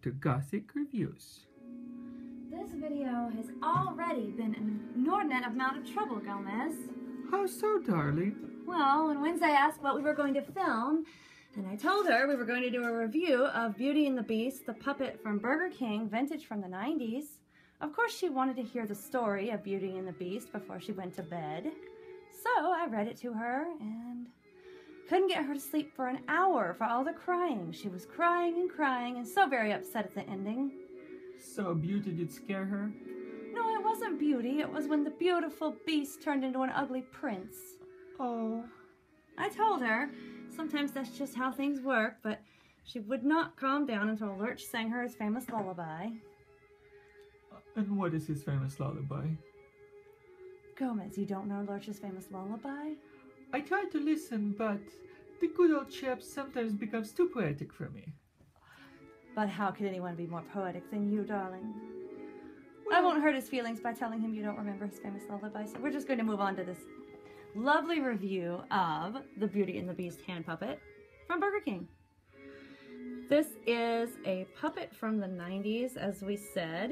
to Gothic Reviews. This video has already been an inordinate amount of trouble, Gomez. How so, darling? Well, when Wednesday asked what we were going to film, and I told her we were going to do a review of Beauty and the Beast, the puppet from Burger King, vintage from the 90s. Of course, she wanted to hear the story of Beauty and the Beast before she went to bed. So I read it to her and couldn't get her to sleep for an hour for all the crying. She was crying and so very upset at the ending. So Beauty did scare her? No, it wasn't Beauty. It was when the beautiful Beast turned into an ugly prince. Oh. I told her sometimes that's just how things work, but she would not calm down until Lurch sang her his famous lullaby. And what is his famous lullaby? Gomez, you don't know Lurch's famous lullaby? I tried to listen, but the good old chap sometimes becomes too poetic for me. But how could anyone be more poetic than you, darling? Well, I won't hurt his feelings by telling him you don't remember his famous lullaby, so we're just going to move on to this lovely review of the Beauty and the Beast hand puppet from Burger King. This is a puppet from the 90s, as we said,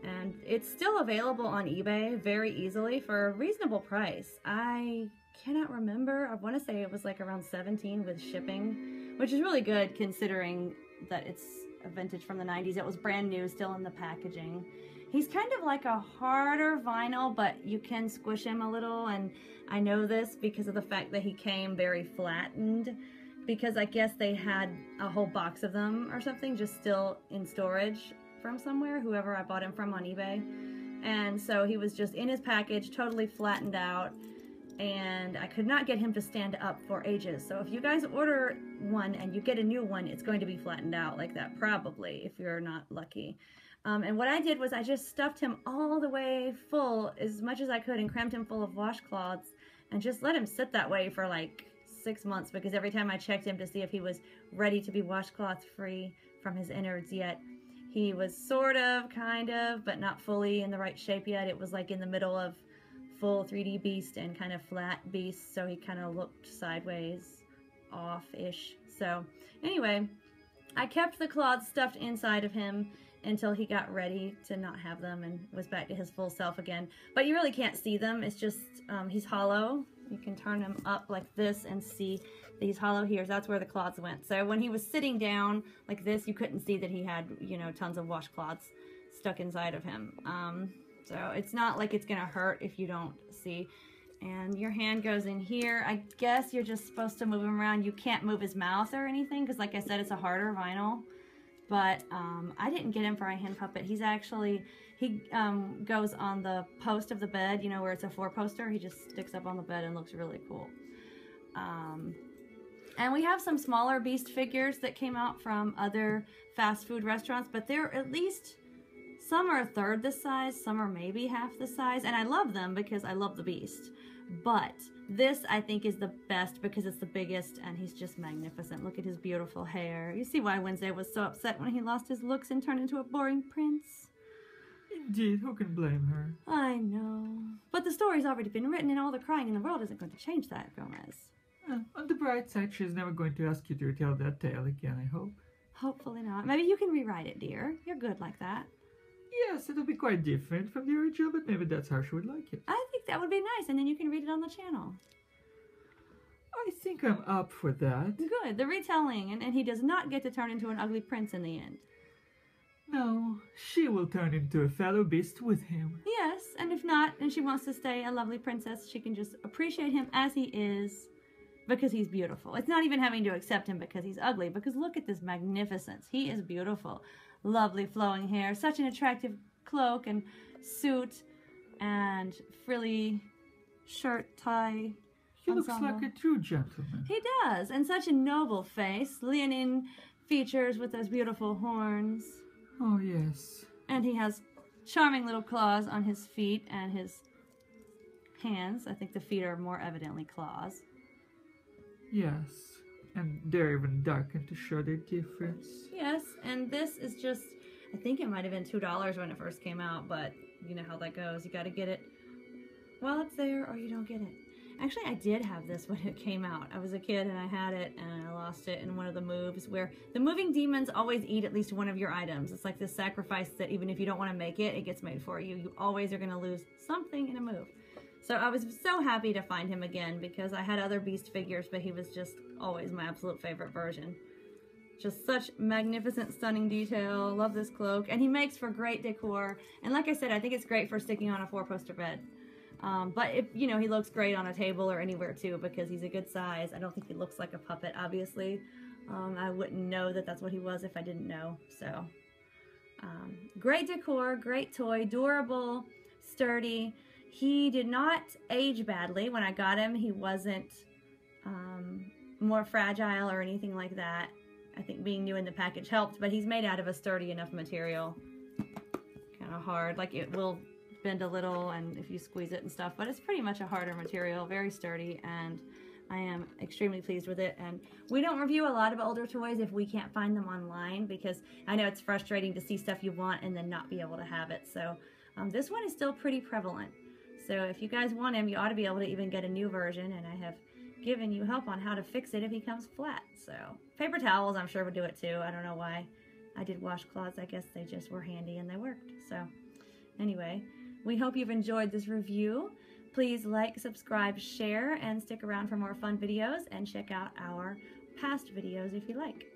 and it's still available on eBay very easily for a reasonable price. I cannot remember. I want to say it was like around $17 with shipping, which is really good considering that it's a vintage from the 90s. It was brand new, still in the packaging. He's kind of like a harder vinyl, but you can squish him a little, and I know this because of the fact that he came very flattened, because I guess they had a whole box of them or something just still in storage from somewhere, whoever I bought him from on eBay. And so he was just in his package, totally flattened out, and I could not get him to stand up for ages. So if you guys order one and you get a new one, it's going to be flattened out like that, probably, if you're not lucky. And what I did was I just stuffed him all the way full as much as I could and crammed him full of washcloths and just let him sit that way for like 6 months, because every time I checked him to see if he was ready to be washcloth free from his innards yet, he was sort of, kind of, but not fully in the right shape yet. It was like in the middle of full 3D Beast and kind of flat Beast, so he kind of looked sideways, off-ish. So anyway, I kept the cloths stuffed inside of him until he got ready to not have them and was back to his full self again. But you really can't see them. It's just, he's hollow. You can turn him up like this and see these hollow ears. That's where the cloths went. So when he was sitting down like this, you couldn't see that he had, you know, tons of washcloths stuck inside of him. So it's not like it's gonna hurt if you don't see. And your hand goes in here. I guess you're just supposed to move him around. You can't move his mouth or anything because, like I said, it's a harder vinyl. But I didn't get him for a hand puppet. He's actually, he goes on the post of the bed, you know, where it's a 4-poster. He just sticks up on the bed and looks really cool. And we have some smaller Beast figures that came out from other fast food restaurants, but they're at least, some are a third the size, some are maybe half the size, and I love them because I love the Beast. But this, I think, is the best because it's the biggest and he's just magnificent. Look at his beautiful hair. You see why Wednesday was so upset when he lost his looks and turned into a boring prince? Indeed, who can blame her? I know. But the story's already been written and all the crying in the world isn't going to change that, Gomez. On the bright side, she's never going to ask you to retell that tale again, I hope. Hopefully not. Maybe you can rewrite it, dear. You're good like that. Yes, it'll be quite different from the original, but maybe that's how she would like it. I think that would be nice, and then you can read it on the channel. I think I'm up for that. Good. The retelling, and he does not get to turn into an ugly prince in the end. No, she will turn into a fellow Beast with him. Yes, and if not, and she wants to stay a lovely princess, she can just appreciate him as he is because he's beautiful. It's not even having to accept him because he's ugly, because look at this magnificence. He is beautiful. Lovely flowing hair, such an attractive cloak and suit and frilly shirt, tie. He looks like a true gentleman. He does, and such a noble face, leonine features with those beautiful horns. Oh, yes. And he has charming little claws on his feet and his hands. I think the feet are more evidently claws. Yes, and they're even darkened to show their difference. Yes, and this is just, I think it might have been $2 when it first came out, but you know how that goes. You gotta get it while it's there or you don't get it. Actually, I did have this when it came out. I was a kid and I had it and I lost it in one of the moves where the moving demons always eat at least one of your items. It's like this sacrifice that even if you don't want to make it, it gets made for you. You always are going to lose something in a move. So I was so happy to find him again because I had other Beast figures, but he was just always my absolute favorite version. Just such magnificent, stunning detail. Love this cloak. And he makes for great decor. And like I said, I think it's great for sticking on a 4-poster bed. But if, you know, he looks great on a table or anywhere too because he's a good size. I don't think he looks like a puppet, obviously. I wouldn't know that that's what he was if I didn't know. So, great decor, great toy, durable, sturdy. He did not age badly. When I got him, he wasn't more fragile or anything like that. I think being new in the package helped, but he's made out of a sturdy enough material. Kind of hard, like it will bend a little and if you squeeze it and stuff, but it's pretty much a harder material, very sturdy, and I am extremely pleased with it. And we don't review a lot of older toys if we can't find them online because I know it's frustrating to see stuff you want and then not be able to have it. So this one is still pretty prevalent. So if you guys want him, you ought to be able to even get a new version, and I have given you help on how to fix it if he comes flat. So paper towels I'm sure would do it too. I don't know why. I did washcloths. I guess they just were handy and they worked. So anyway, we hope you've enjoyed this review. Please like, subscribe, share, and stick around for more fun videos, and check out our past videos if you like.